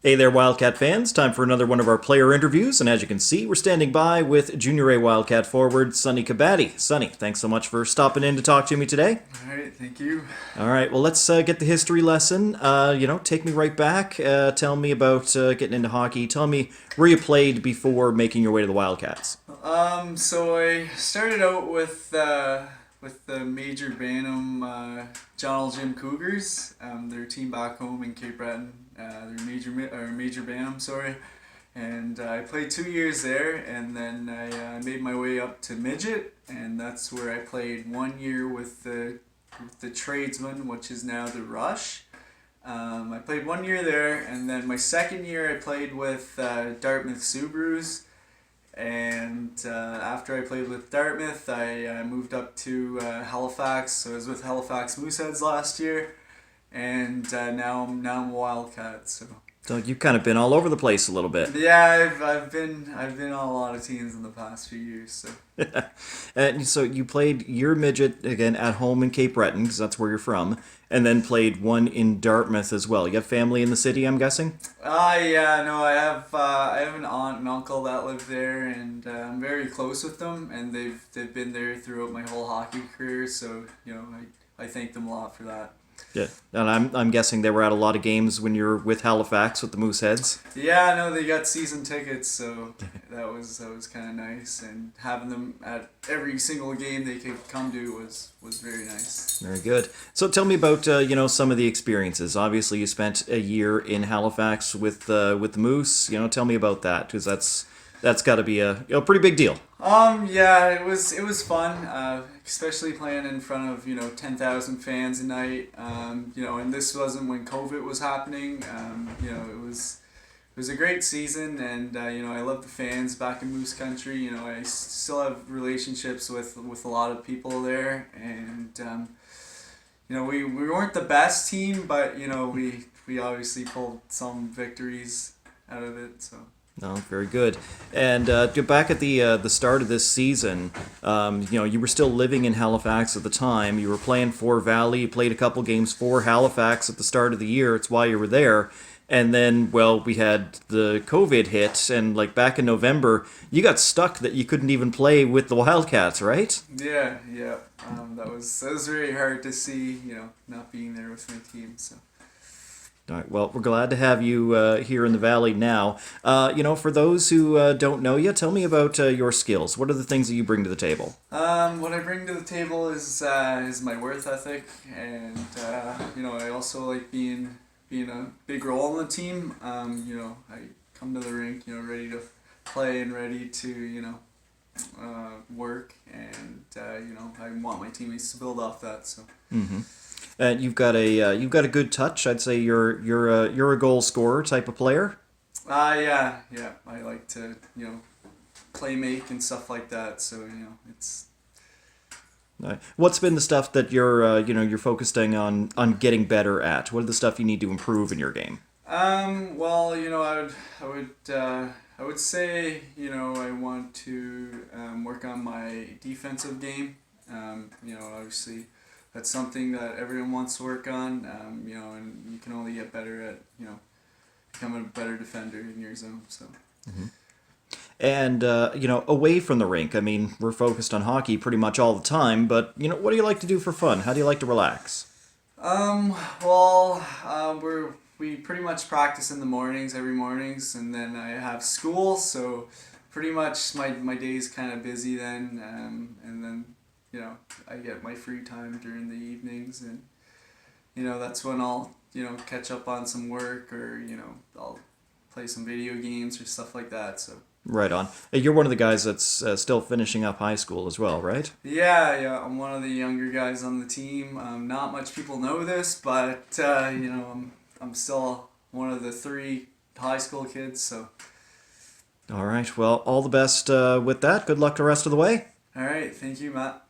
Hey there, Wildcat fans. Time for another one of our player interviews, and as you can see, we're standing by with Junior A Wildcat forward Sonny Kabatay. Sonny, thanks so much for stopping in to talk to me today. All right, thank you. All right, well, let's get the history lesson. Take me right back. Tell me about getting into hockey. Tell me where you played before making your way to the Wildcats. So I started out with the Major Bantam John L. Jim Cougars. Their team back home in Cape Breton. Their Major Bantam, sorry. And I played 2 years there, and then I made my way up to midget, and that's where I played 1 year with the Tradesmen, which is now the Rush. I played 1 year there, and then my second year I played with Dartmouth Subarus. And after I played with Dartmouth, I moved up to Halifax. So I was with Halifax Mooseheads last year, and now I'm a Wildcat. So you've kind of been all over the place a little bit. Yeah, I've been on a lot of teams in the past few years. So And so you played your midget again at home in Cape Breton, because that's where you're from, and then played one in Dartmouth as well. You have family in the city, I'm guessing? yeah, no, I have an aunt and uncle that live there, and I'm very close with them, and they've been there throughout my whole hockey career. So I thank them a lot for that. Yeah, and I'm guessing they were at a lot of games when you're with Halifax with the Mooseheads. Yeah, no, they got season tickets, so that was kind of nice, and having them at every single game they could come to was very nice. Very good. So tell me about some of the experiences. Obviously, you spent a year in Halifax with the Moose. Tell me about that, because that's got to be a pretty big deal. Yeah, it was fun, especially playing in front of 10,000 fans a night. And this wasn't when COVID was happening. It was a great season, and I love the fans back in Moose Country. I still have relationships with a lot of people there, and we weren't the best team, but we obviously pulled some victories out of it. So. No, very good. And back at the start of this season, you were still living in Halifax at the time. You were playing for Valley. You played a couple games for Halifax at the start of the year. It's why you were there. And then, well, we had the COVID hit, and back in November, you got stuck that you couldn't even play with the Wildcats, right? Yeah. That was very hard to see. Not being there with my team. So. All right, well, we're glad to have you here in the Valley now. For those who don't know you, tell me about your skills. What are the things that you bring to the table? What I bring to the table is my worth ethic, and I also like being a big role in the team. I come to the rink, ready to play and ready to work, and I want my teammates to build off that. So. Mm-hmm. You've got a good touch. I'd say you're a goal scorer type of player. Yeah. I like to play make and stuff like that. So it's. What's been the stuff that you're focusing on getting better at? What are the stuff you need to improve in your game? Well, I would say I want to work on my defensive game. Obviously. That's something that everyone wants to work on, and you can only get better at, becoming a better defender in your zone. So. Mm-hmm. And away from the rink, I mean, we're focused on hockey pretty much all the time. But what do you like to do for fun? How do you like to relax? We pretty much practice in the mornings, every mornings, and then I have school, so pretty much my day's kind of busy then, and then. I get my free time during the evenings, and that's when I'll catch up on some work, or I'll play some video games or stuff like that. So right on. You're one of the guys that's still finishing up high school as well, right? Yeah. I'm one of the younger guys on the team. Not much people know this, but I'm still one of the 3 high school kids. So. All right. Well, all the best with that. Good luck the rest of the way. All right. Thank you, Matt.